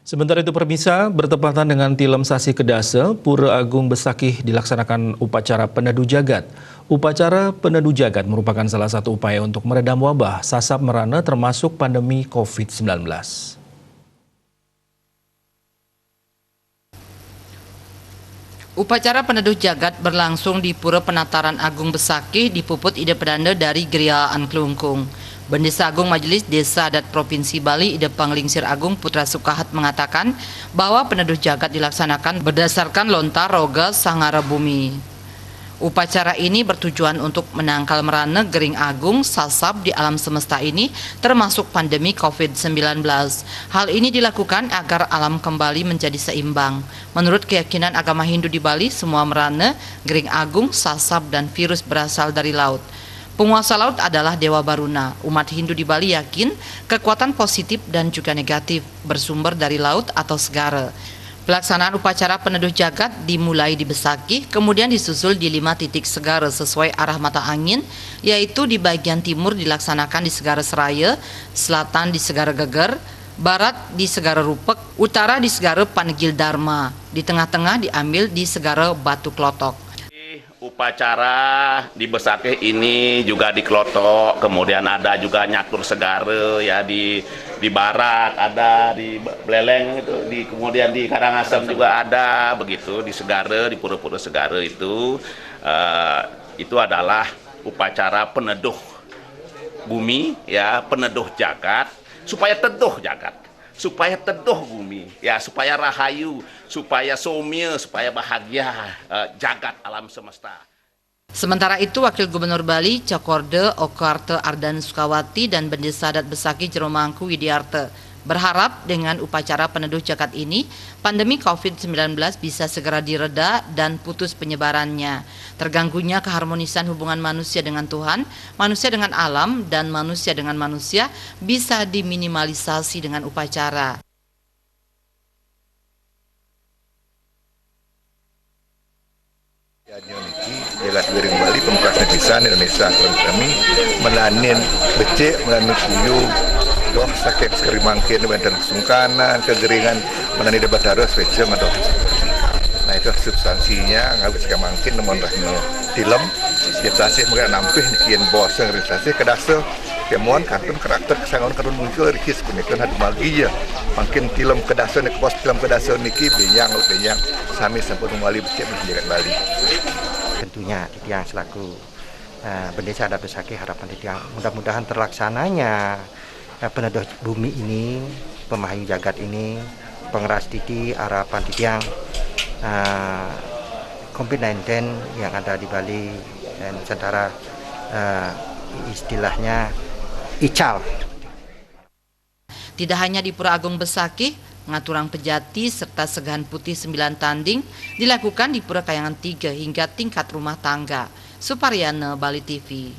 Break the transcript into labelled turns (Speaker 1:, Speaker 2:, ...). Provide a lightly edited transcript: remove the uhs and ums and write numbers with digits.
Speaker 1: Sementara itu permisa, bertepatan dengan Tilem Sasi Kedase, Pura Agung Besakih dilaksanakan upacara peneduh jagat. Upacara peneduh jagat merupakan salah satu upaya untuk meredam wabah sasab merana termasuk pandemi COVID-19.
Speaker 2: Upacara peneduh jagat berlangsung di Pura Penataran Agung Besakih di Puput Ide Pedanda dari Geriaan Kelungkung. Bendesa Agung Majelis Desa Adat Provinsi Bali Ide Panglingsir Agung Putra Sukahat mengatakan bahwa peneduh jagat dilaksanakan berdasarkan lontar roga sangara bumi. Upacara ini bertujuan untuk menangkal merana gering agung sasab di alam semesta ini termasuk pandemi COVID-19. Hal ini dilakukan agar alam kembali menjadi seimbang. Menurut keyakinan agama Hindu di Bali, semua merana, gering agung, sasab, dan virus berasal dari laut. Penguasa laut adalah Dewa Baruna. Umat Hindu di Bali yakin kekuatan positif dan juga negatif bersumber dari laut atau segara. Pelaksanaan upacara peneduh jagat dimulai di Besakih, kemudian disusul di 5 titik segara sesuai arah mata angin, yaitu di bagian timur dilaksanakan di Segara Seraya, selatan di Segara Geger, barat di Segara Rupek, utara di Segara Panegil Dharma, di tengah-tengah diambil di Segara Batu Klotok.
Speaker 3: Upacara di Besakih ini juga di Klotok, kemudian ada juga nyatur segara ya di barat, ada di Beleleng itu, kemudian di Karangasem juga ada begitu di Segara, di pura-pura segara itu adalah upacara peneduh bumi ya, peneduh jagat supaya teduh jagat, supaya teduh bumi ya, supaya rahayu, supaya somya, supaya bahagia jagat alam semesta.
Speaker 2: Sementara itu, Wakil Gubernur Bali Cokorde Okarte Ardan Sukawati dan Bendesa Adat Besakih Jeromangku Widiarte berharap dengan upacara peneduh jagat ini, pandemi COVID-19 bisa segera direda dan putus penyebarannya. Terganggunya keharmonisan hubungan manusia dengan Tuhan, manusia dengan alam, dan manusia dengan manusia bisa diminimalisasi dengan upacara.
Speaker 4: Jagat Gering Bali, pemukas netizen Indonesia kami melanin becek, melanin kuyu, doh sakit sekeri mangkin, dan kesungkanan, kegeringan, melani debat harus becek, aduh. Nah itu substansinya nggak bisa mangkin, namun rahno Tilem, kita sih mungkin nampih nikian bosan realisasi kedasa, kemuan kantun karakter kesangon karun muncul rikis pemikiran hadu magi ya, mungkin Tilem kedasa nih pos Tilem kedasa niki benyang sami sampun kembali becek menjaga Bali.
Speaker 5: Tentunya Titiang selaku Bendesa Adat Besakih, harapan Titiang mudah-mudahan terlaksananya peneduh bumi ini, pemahayu jagat ini, pengeras titi harapan Titiang COVID-19 yang ada di Bali dan secara istilahnya ical.
Speaker 2: Tidak hanya di Pura Agung Besakih, Ngaturang Pejati serta Segahan Putih 9 tanding dilakukan di Pura Kayangan 3 hingga tingkat rumah tangga. Suparyana, Bali TV.